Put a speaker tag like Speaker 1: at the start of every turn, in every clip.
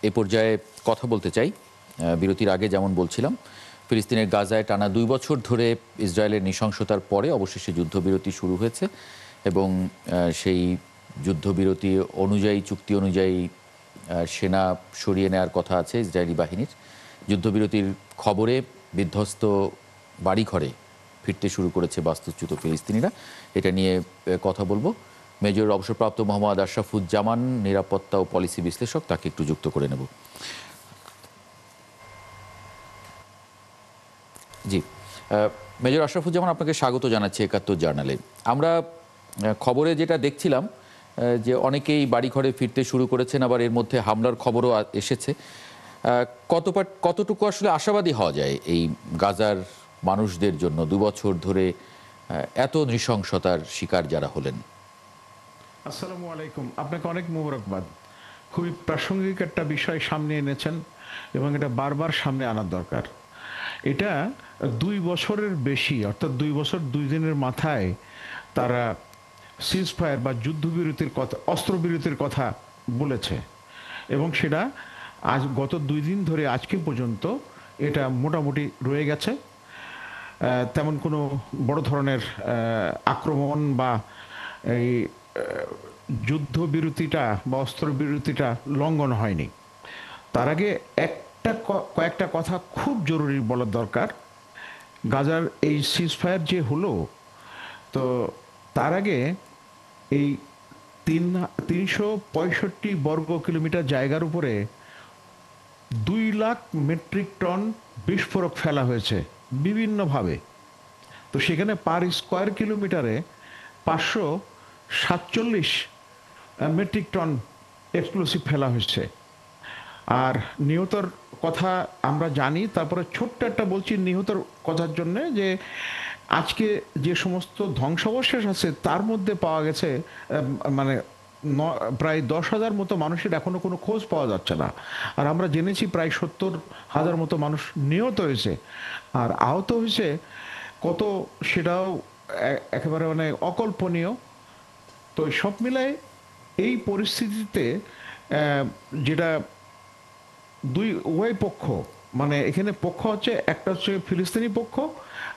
Speaker 1: এই পর্যায়ে কথা বলতে চাই। বিরতির আগে যেমন বলছিলাম, ফিলিস্তিনের গাজায় টানা ২ বছর ধরে ইসরায়েলের নৃশংসতার পরে অবশেষে যুদ্ধবিরতি শুরু হয়েছে এবং সেই যুদ্ধবিরতি অনুযায়ী, চুক্তি অনুযায়ী সেনা সরিয়ে নেওয়ার কথা আছে ইসরায়েলি বাহিনীর। যুদ্ধবিরতির খবরে বিধ্বস্ত বাড়িঘরে ফিরতে শুরু করেছে বাস্তুচ্যুত ফিলিস্তিনিরা। এটা নিয়ে কথা বলবো। মেজর অবসরপ্রাপ্ত মোহাম্মদ আশরাফুজ্জামান, নিরাপত্তা ও পলিসি বিশ্লেষক, তাকে একটু যুক্ত করে নেব। জি, মেজর আশরাফুজ্জামান, আপনাকে স্বাগত জানাচ্ছি একাত্তর জার্নালে। আমরা খবরে যেটা দেখছিলাম যে অনেকেই বাড়িঘরে ফিরতে শুরু করেছেন, আবার এর মধ্যে হামলার খবরও এসেছে। কতটুকু আসলে আশাবাদী হওয়া যায় এই গাজার মানুষদের জন্য ২ বছর ধরে এত নৃশংসতার শিকার যারা হলেন?
Speaker 2: আসসালামু আলাইকুম, আপনাকে অনেক মোবারকবাদ। খুবই প্রাসঙ্গিক একটা বিষয় সামনে এনেছেন এবং এটা বারবার সামনে আনার দরকার। এটা ২ বছরের বেশি, অর্থাৎ ২ বছর ২ দিনের মাথায় তারা সিজফায়ার বা যুদ্ধবিরতির কথা, অস্ত্রবিরতির কথা বলেছে এবং সেটা আজ গত ২ দিন ধরে আজকে পর্যন্ত এটা মোটামুটি রয়ে গেছে। তেমন কোনো বড় ধরনের আক্রমণ বা এই যুদ্ধবিরতিটা বা অস্ত্রবিরতিটা লঙ্ঘন হয়নি। তার আগে কয়েকটা কথা খুব জরুরি বলার দরকার। গাজার এই সিজফায়ার যে হলো, তো তার আগে এই ৩৬৫ বর্গ কিলোমিটার জায়গার উপরে ২ লাখ মেট্রিক টন বিস্ফোরক ফেলা হয়েছে বিভিন্নভাবে। তো সেখানে পার স্কোয়ার কিলোমিটারে ৫৪৭ মেট্রিক টন এক্সপ্লোসিভ ফেলা হয়েছে। আর নিহতর কথা আমরা জানি, তারপরে ছোট্ট একটা বলছি নিহতর কথার জন্যে, যে আজকে যে সমস্ত ধ্বংসাবশেষ আছে তার মধ্যে পাওয়া গেছে মানে প্রায় ১০,০০০ মতো মানুষের এখনো কোনো খোঁজ পাওয়া যাচ্ছে না। আর আমরা জেনেছি প্রায় ৭০,০০০ মতো মানুষ নিহত হয়েছে, আর আহত হয়েছে কত সেটাও একেবারে মানে অকল্পনীয়। তো সব মিলায় এই পরিস্থিতিতে যেটা উভয় পক্ষ, মানে এখানে পক্ষ হচ্ছে, একটা হচ্ছে ফিলিস্তিনি পক্ষ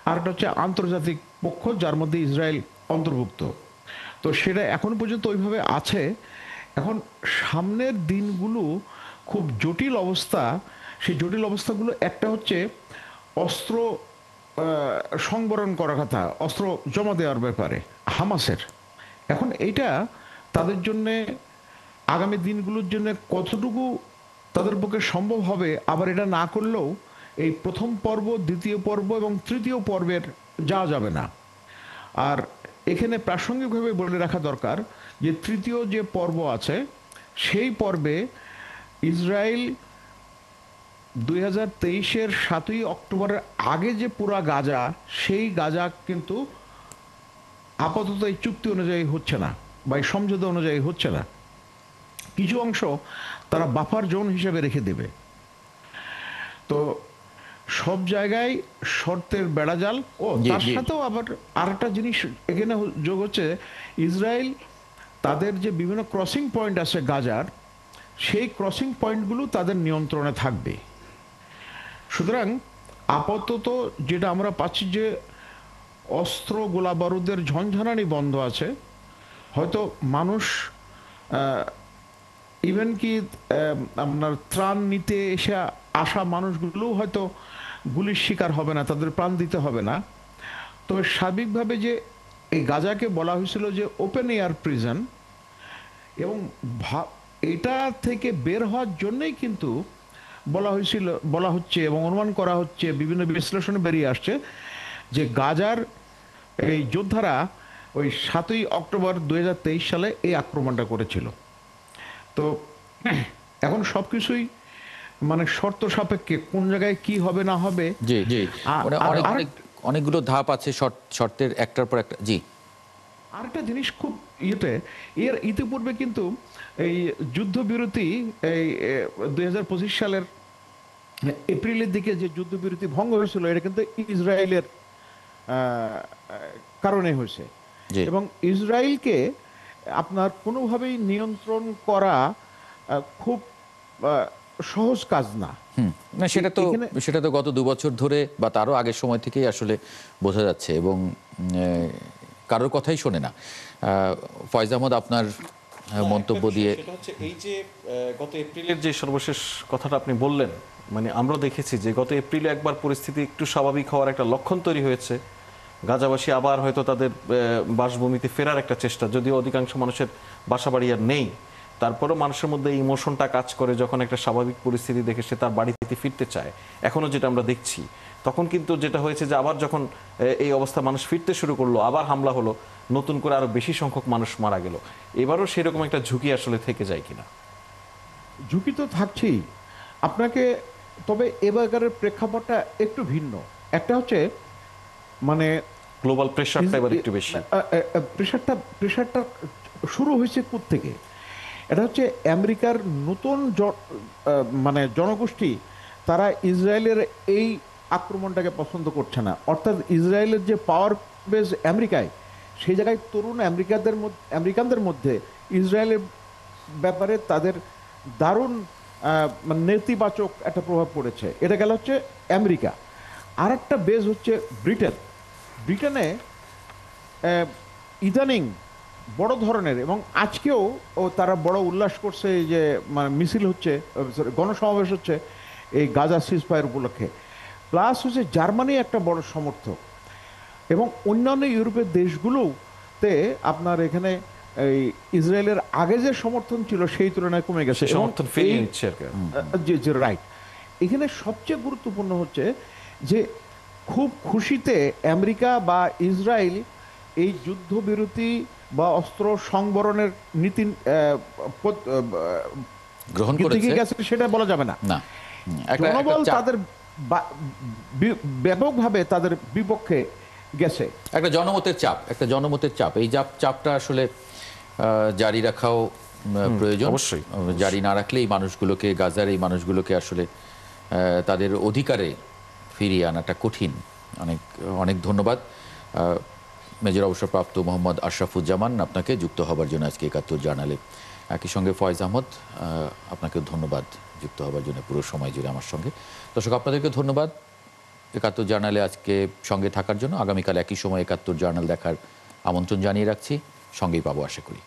Speaker 2: আর একটা হচ্ছে আন্তর্জাতিক পক্ষ, যার মধ্যে ইসরায়েল অন্তর্ভুক্ত। তো সেটা এখন পর্যন্ত ওইভাবে আছে। এখন সামনের দিনগুলো খুব জটিল অবস্থা। সেই জটিল অবস্থাগুলো একটা হচ্ছে অস্ত্র সংবরণ করার কথা, অস্ত্র জমা দেওয়ার ব্যাপারে হামাসের। এখন এইটা তাদের জন্যে আগামী দিনগুলোর জন্য কতটুকু তাদের পক্ষে সম্ভব হবে, আবার এটা না করলেও এই প্রথম পর্ব, দ্বিতীয় পর্ব এবং তৃতীয় পর্বের যাওয়া যাবে না। আর এখানে প্রাসঙ্গিকভাবে বলে রাখা দরকার যে তৃতীয় যে পর্ব আছে সেই পর্বে ইসরায়েল ২০২৩-এর ৭ই অক্টোবরের আগে যে পুরা গাজা, সেই গাজা কিন্তু আপাতত এই চুক্তি অনুযায়ী হচ্ছে না বা এই সমঝোতা অনুযায়ী হচ্ছে না। কিছু অংশ তারা বাফার জোন হিসেবে রেখে দেবে। তো সব জায়গায় শর্তের বেড়াজাল। তার সাথেও আবার আরেকটা জিনিস এখানে যোগ হচ্ছে, ইসরায়েল তাদের যে বিভিন্ন ক্রসিং পয়েন্ট আছে গাজার, সেই ক্রসিং পয়েন্টগুলো তাদের নিয়ন্ত্রণে থাকবে। সুতরাং আপাতত যেটা আমরা পাচ্ছি যে অস্ত্র গোলা বারুদের ঝনঝনানি বন্ধ আছে। হয়তো মানুষ ইভেন কি আপনার ত্রাণ নিতে এসে আসা মানুষগুলোও হয়তো গুলির শিকার হবে না, তাদের প্রাণ দিতে হবে না। তবে সার্বিকভাবে যে এই গাজাকে বলা হয়েছিল যে ওপেন এয়ার প্রিজন, এবং এটা থেকে বের হওয়ার জন্যই কিন্তু বলা হচ্ছে এবং অনুমান করা হচ্ছে, বিভিন্ন বিশ্লেষণে বেরিয়ে আসছে যে গাজার এই যোদ্ধারা ওই ৭ই অক্টোবর ২০২৩ সালে এই আক্রমণটা করেছিল। তো এখন সবকিছুই মানে শর্ত সাপেক্ষে, কোন জায়গায় কি হবে না হবে।
Speaker 1: জি জি, অনেকগুলো ধাপ আছে শর্তের একটার পর একটা। জি,
Speaker 2: আরেকটা জিনিস খুব এর ইতিপূর্বে কিন্তু এই যুদ্ধবিরতি, এই ২০২৫ সালের এপ্রিলের দিকে যে যুদ্ধবিরতি ভঙ্গ হয়েছিল, এটা কিন্তু ইসরায়েলের কারণে হয়েছে। এবং ইসরায়েলকে আপনার কোনোভাবেই নিয়ন্ত্রণ করা খুব সহজ কাজ না।
Speaker 1: না
Speaker 2: এখানে
Speaker 1: সেটা তো গত 2 বছর ধরে বা তারও আগের সময় থেকেই আসলে বোঝা যাচ্ছে এবং কারোর কথাই শোনে না। ফয়েজ আহমদ, আপনার মন্তব্য দিয়ে।
Speaker 3: সেটা হচ্ছে এই যে গত এপ্রিলের যে সর্বশেষ কথাটা আপনি বললেন, মানে আমরা দেখেছি যে গত এপ্রিলে একবার পরিস্থিতি একটু স্বাভাবিক হওয়ার একটা লক্ষণ তৈরি হয়েছে। গাজাবাসী আবার হয়তো তাদের বাসভূমিতে ফেরার একটা চেষ্টা, যদিও অধিকাংশ মানুষের বাসাবাড়ি আর নেই, তারপরেও মানুষের মধ্যে এই ইমোশনটা কাজ করে যখন একটা স্বাভাবিক পরিস্থিতি দেখে সে তার বাড়িতে ফিরতে চায়। এখনো যেটা আমরা দেখছি, তখন কিন্তু যেটা হয়েছে যে আবার যখন এই অবস্থা মানুষ ফিরতে শুরু করলো, আবার হামলা হলো, নতুন করে আরো বেশি সংখ্যক মানুষ মারা গেল। এবারও সেরকম একটা ঝুঁকি আসলে থেকে যায় কিনা?
Speaker 2: ঝুঁকি তো থাকছেই আপনাকে, তবে এবারের প্রেক্ষাপটটা একটু ভিন্ন। একটা হচ্ছে মানে
Speaker 3: গ্লোবাল প্রেশারটা এবার একটু বেশি।
Speaker 2: প্রেশারটা শুরু হয়েছে থেকে। এটা হচ্ছে আমেরিকার নতুন মানে জনগোষ্ঠী, তারা ইসরায়েলের এই আক্রমণটাকে পছন্দ করছে না। অর্থাৎ ইসরায়েলের যে পাওয়ার বেস আমেরিকায়, সেই জায়গায় তরুণ আমেরিকানদের মধ্যে ইসরায়েলের ব্যাপারে তাদের দারুণ মানে নেতিবাচক একটা প্রভাব পড়েছে। এটা গেল হচ্ছে আমেরিকা। আর একটা বেস হচ্ছে ব্রিটেনে ইদানিং বড় ধরনের, এবং আজকেও তারা বড় উল্লাস করছে যে মানে মিছিল হচ্ছে, গণসমাবেশ হচ্ছে এই গাজা সিজফায়ার উপলক্ষে। প্লাস হচ্ছে জার্মানি একটা বড় সমর্থক, এবং অন্যান্য ইউরোপের দেশগুলোতে আপনার এখানে এই ইসরায়েলের আগে যে সমর্থন ছিল সেই তুলনায় কমে গেছে,
Speaker 3: সমর্থন ফিরিয়ে নিচ্ছে আর কি।
Speaker 2: যে রাইট। এখানে সবচেয়ে গুরুত্বপূর্ণ হচ্ছে যে খুব খুশিতে আমেরিকা বা ইসরায়েল এই যুদ্ধবিরতি বা অস্ত্র সংবরণের নীতি
Speaker 1: গ্রহণ করেছে
Speaker 2: গেছে সেটা বলা যাবে না। জনবল তাদের ব্যাপকভাবে তাদের বিপক্ষে গেছে।
Speaker 1: একটা জনমতের চাপ এই চাপটা আসলে জারি রাখাও প্রয়োজন।
Speaker 3: অবশ্যই
Speaker 1: জারি না রাখলে এই মানুষগুলোকে, গাজার এই মানুষগুলোকে আসলে তাদের অধিকারে ফিরিয়ে আনাটা কঠিন। অনেক অনেক ধন্যবাদ মেজর অবসরপ্রাপ্ত মোহাম্মদ আশরাফুজ্জামান, আপনাকে যুক্ত হবার জন্য আজকে ৭১ জার্নালে। একই সঙ্গে ফয়েজ আহমদ, আপনাকেও ধন্যবাদ যুক্ত হবার জন্য পুরো সময় জুড়ে আমার সঙ্গে। দর্শক, আপনাদেরকে ধন্যবাদ ৭১ জার্নালে আজকে সঙ্গে থাকার জন্য। আগামীকাল একই সময় ৭১ জার্নাল দেখার আমন্ত্রণ জানিয়ে রাখছি। সঙ্গেই পাবো আশা করি।